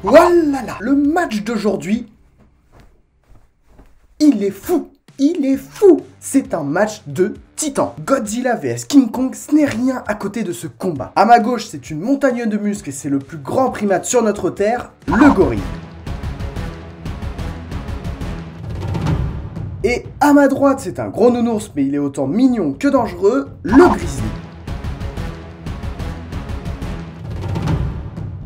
Voilà, le match d'aujourd'hui, il est fou. Il est fou! C'est un match de titans. Godzilla vs King Kong, ce n'est rien à côté de ce combat. À ma gauche, c'est une montagne de muscles et c'est le plus grand primate sur notre terre, le gorille. Et à ma droite, c'est un gros nounours, mais il est autant mignon que dangereux, le grizzly.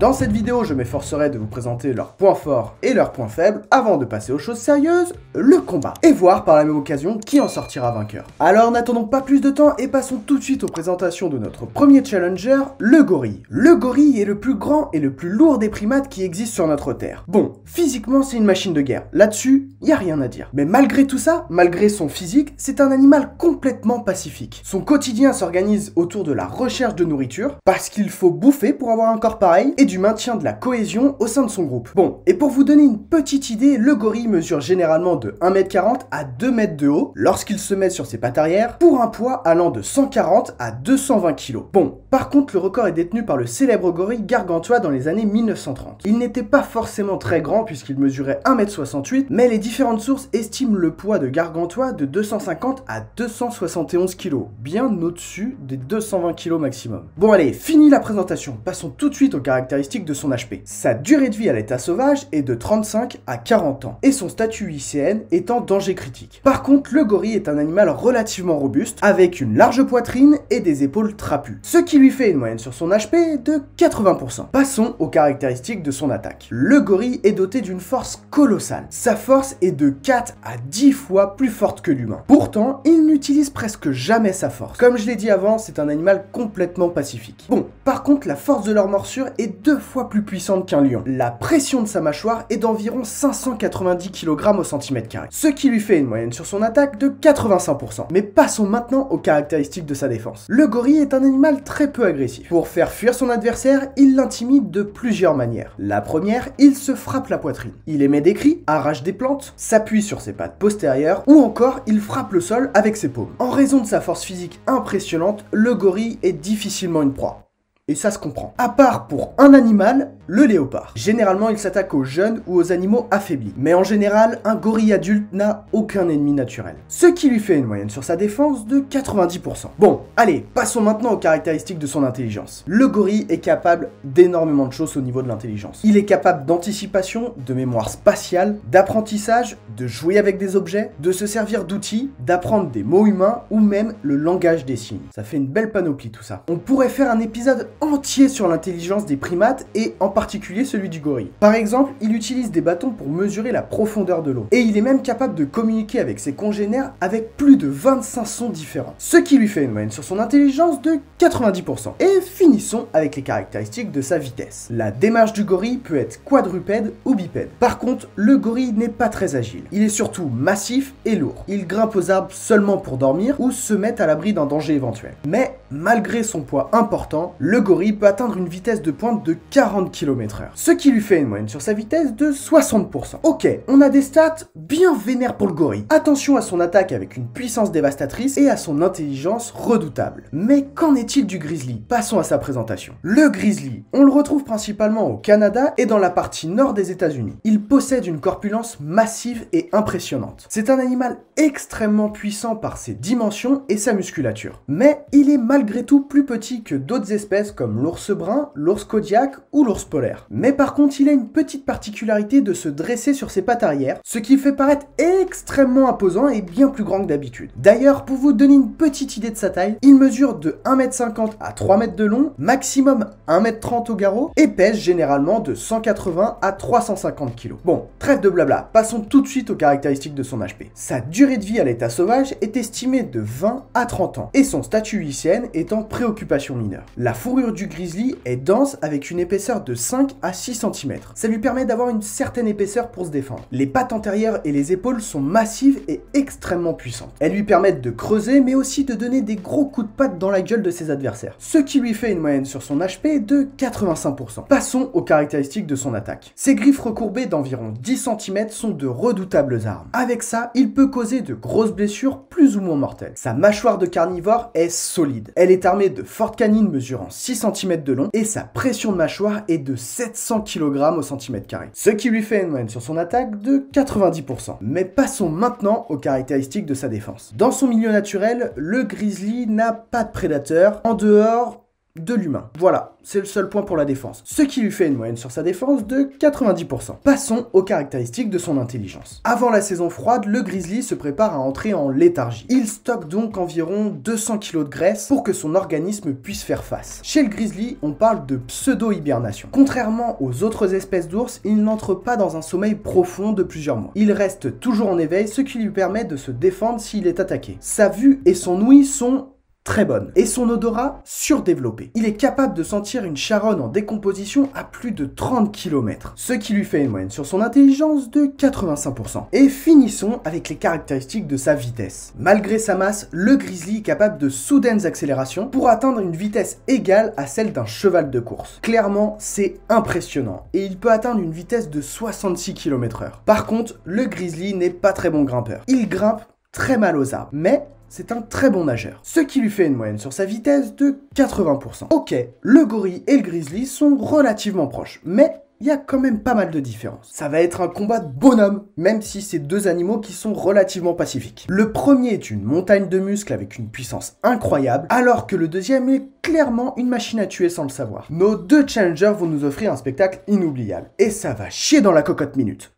Dans cette vidéo, je m'efforcerai de vous présenter leurs points forts et leurs points faibles avant de passer aux choses sérieuses, le combat, et voir par la même occasion qui en sortira vainqueur. Alors n'attendons pas plus de temps et passons tout de suite aux présentations de notre premier challenger, le gorille. Le gorille est le plus grand et le plus lourd des primates qui existent sur notre terre. Bon, physiquement c'est une machine de guerre, là-dessus, y a rien à dire. Mais malgré tout ça, malgré son physique, c'est un animal complètement pacifique. Son quotidien s'organise autour de la recherche de nourriture, parce qu'il faut bouffer pour avoir un corps pareil, et du maintien de la cohésion au sein de son groupe. Bon, et pour vous donner une petite idée, le gorille mesure généralement de 1m40 à 2 mètres de haut lorsqu'il se met sur ses pattes arrière, pour un poids allant de 140 à 220 kg. Bon, par contre, le record est détenu par le célèbre gorille gargantua dans les années 1930. Il n'était pas forcément très grand puisqu'il mesurait 1m68, mais les différentes sources estiment le poids de gargantua de 250 à 271 kg, bien au-dessus des 220 kg maximum. Bon allez, fini la présentation, passons tout de suite aux caractéristiques de son HP. Sa durée de vie à l'état sauvage est de 35 à 40 ans, et son statut ICN est en danger critique. Par contre, le gorille est un animal relativement robuste, avec une large poitrine et des épaules trapues, ce qui lui fait une moyenne sur son HP de 80%. Passons aux caractéristiques de son attaque. Le gorille est doté d'une force colossale. Sa force est de 4 à 10 fois plus forte que l'humain. Pourtant, il n'utilise presque jamais sa force. Comme je l'ai dit avant, c'est un animal complètement pacifique. Bon, par contre, la force de leur morsure est 2 fois plus puissante qu'un lion. La pression de sa mâchoire est d'environ 590 kg au centimètre carré, ce qui lui fait une moyenne sur son attaque de 85%. Mais passons maintenant aux caractéristiques de sa défense. Le gorille est un animal très peu agressif. Pour faire fuir son adversaire, il l'intimide de plusieurs manières. La première, il se frappe la poitrine. Il émet des cris, arrache des plantes, s'appuie sur ses pattes postérieures ou encore il frappe le sol avec ses paumes. En raison de sa force physique impressionnante, le gorille est difficilement une proie. Et ça se comprend. À part pour un animal, le léopard. Généralement, il s'attaque aux jeunes ou aux animaux affaiblis. Mais en général, un gorille adulte n'a aucun ennemi naturel. Ce qui lui fait une moyenne sur sa défense de 90%. Bon, allez, passons maintenant aux caractéristiques de son intelligence. Le gorille est capable d'énormément de choses au niveau de l'intelligence. Il est capable d'anticipation, de mémoire spatiale, d'apprentissage, de jouer avec des objets, de se servir d'outils, d'apprendre des mots humains ou même le langage des signes. Ça fait une belle panoplie tout ça. On pourrait faire un épisode entier sur l'intelligence des primates et en particulier celui du gorille. Par exemple, il utilise des bâtons pour mesurer la profondeur de l'eau. Et il est même capable de communiquer avec ses congénères avec plus de 25 sons différents. Ce qui lui fait une moyenne sur son intelligence de 90%. Et finissons avec les caractéristiques de sa vitesse. La démarche du gorille peut être quadrupède ou bipède. Par contre, le gorille n'est pas très agile. Il est surtout massif et lourd. Il grimpe aux arbres seulement pour dormir ou se mettre à l'abri d'un danger éventuel. Mais malgré son poids important, le gorille peut atteindre une vitesse de pointe de 40 km/h, ce qui lui fait une moyenne sur sa vitesse de 60%. Ok, on a des stats bien vénères pour le gorille. Attention à son attaque avec une puissance dévastatrice et à son intelligence redoutable. Mais qu'en est-il du grizzly? Passons à sa présentation. Le grizzly, on le retrouve principalement au Canada et dans la partie nord des États-Unis. Il possède une corpulence massive et impressionnante. C'est un animal extrêmement puissant par ses dimensions et sa musculature. Mais il est malgré tout plus petit que d'autres espèces comme l'ours brun, l'ours kodiak ou l'ours polaire. Mais par contre, il a une petite particularité de se dresser sur ses pattes arrière, ce qui le fait paraître extrêmement imposant et bien plus grand que d'habitude. D'ailleurs, pour vous donner une petite idée de sa taille, il mesure de 1m50 à 3 mètres de long, maximum 1m30 au garrot, et pèse généralement de 180 à 350 kg. Bon, trêve de blabla, passons tout de suite aux caractéristiques de son HP. Sa durée de vie à l'état sauvage est estimée de 20 à 30 ans, et son statut ICN est en préoccupation mineure. La fourrure du grizzly est dense avec une épaisseur de 5 à 6 cm. Ça lui permet d'avoir une certaine épaisseur pour se défendre. Les pattes antérieures et les épaules sont massives et extrêmement puissantes. Elles lui permettent de creuser mais aussi de donner des gros coups de patte dans la gueule de ses adversaires. Ce qui lui fait une moyenne sur son HP de 85%. Passons aux caractéristiques de son attaque. Ses griffes recourbées d'environ 10 cm sont de redoutables armes. Avec ça, il peut causer de grosses blessures plus ou moins mortelles. Sa mâchoire de carnivore est solide. Elle est armée de fortes canines mesurant 6 cm de long et sa pression de mâchoire est de de 700 kg au centimètre carré, ce qui lui fait une moyenne sur son attaque de 90%. Mais passons maintenant aux caractéristiques de sa défense. Dans son milieu naturel, le grizzly n'a pas de prédateur en dehors de l'humain. Voilà, c'est le seul point pour la défense, ce qui lui fait une moyenne sur sa défense de 90%. Passons aux caractéristiques de son intelligence. Avant la saison froide, le grizzly se prépare à entrer en léthargie. Il stocke donc environ 200 kg de graisse pour que son organisme puisse faire face. Chez le grizzly, on parle de pseudo-hibernation. Contrairement aux autres espèces d'ours, il n'entre pas dans un sommeil profond de plusieurs mois. Il reste toujours en éveil, ce qui lui permet de se défendre s'il est attaqué. Sa vue et son ouïe sont très bonne, et son odorat surdéveloppé. Il est capable de sentir une charogne en décomposition à plus de 30 km, ce qui lui fait une moyenne sur son intelligence de 85%. Et finissons avec les caractéristiques de sa vitesse. Malgré sa masse, le grizzly est capable de soudaines accélérations pour atteindre une vitesse égale à celle d'un cheval de course. Clairement, c'est impressionnant, et il peut atteindre une vitesse de 66 km/h. Par contre, le grizzly n'est pas très bon grimpeur. Il grimpe très mal aux arbres, mais c'est un très bon nageur, ce qui lui fait une moyenne sur sa vitesse de 80%. Ok, le gorille et le grizzly sont relativement proches, mais il y a quand même pas mal de différences. Ça va être un combat de bonhomme, même si c'est deux animaux qui sont relativement pacifiques. Le premier est une montagne de muscles avec une puissance incroyable, alors que le deuxième est clairement une machine à tuer sans le savoir. Nos deux challengers vont nous offrir un spectacle inoubliable, et ça va chier dans la cocotte minute.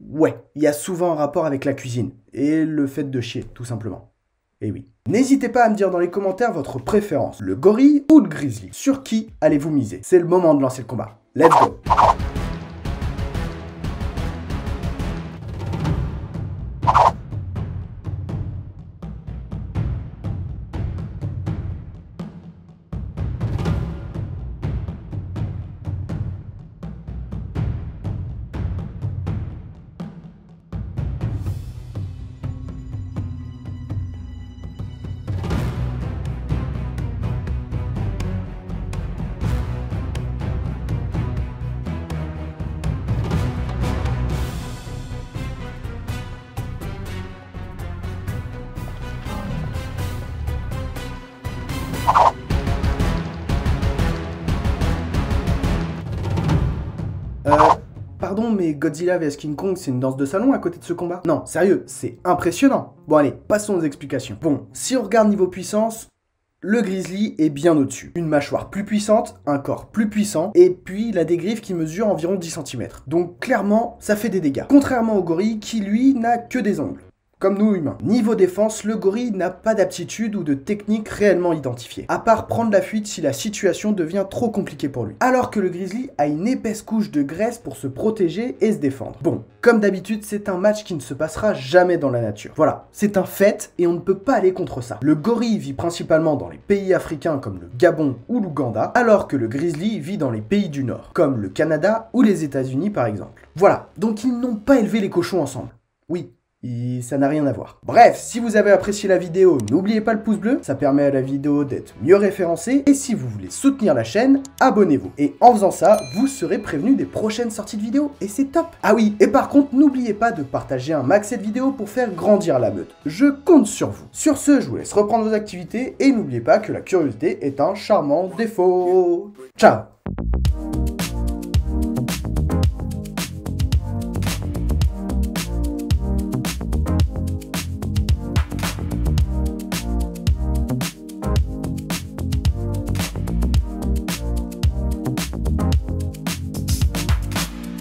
Ouais, il y a souvent un rapport avec la cuisine, et le fait de chier, tout simplement. Et oui. N'hésitez pas à me dire dans les commentaires votre préférence, le gorille ou le grizzly. Sur qui allez-vous miser? C'est le moment de lancer le combat. Let's go! Pardon, mais Godzilla vs King Kong, c'est une danse de salon à côté de ce combat? Non, sérieux, c'est impressionnant. Bon allez, passons aux explications. Bon, si on regarde niveau puissance, le grizzly est bien au-dessus. Une mâchoire plus puissante, un corps plus puissant, et puis il a des griffes qui mesurent environ 10 cm. Donc clairement, ça fait des dégâts. Contrairement au gorille qui, lui, n'a que des ongles. Comme nous humains. Niveau défense, le gorille n'a pas d'aptitude ou de technique réellement identifiée, à part prendre la fuite si la situation devient trop compliquée pour lui. Alors que le grizzly a une épaisse couche de graisse pour se protéger et se défendre. Bon, comme d'habitude, c'est un match qui ne se passera jamais dans la nature. Voilà, c'est un fait et on ne peut pas aller contre ça. Le gorille vit principalement dans les pays africains comme le Gabon ou l'Ouganda, alors que le grizzly vit dans les pays du Nord, comme le Canada ou les États-Unis par exemple. Voilà, donc ils n'ont pas élevé les cochons ensemble. Oui. Et ça n'a rien à voir. Bref, si vous avez apprécié la vidéo, n'oubliez pas le pouce bleu, ça permet à la vidéo d'être mieux référencée, et si vous voulez soutenir la chaîne, abonnez-vous. Et en faisant ça, vous serez prévenu des prochaines sorties de vidéos, et c'est top. Ah oui, et par contre, n'oubliez pas de partager un max cette vidéo pour faire grandir la meute. Je compte sur vous. Sur ce, je vous laisse reprendre vos activités, et n'oubliez pas que la curiosité est un charmant défaut. Ciao.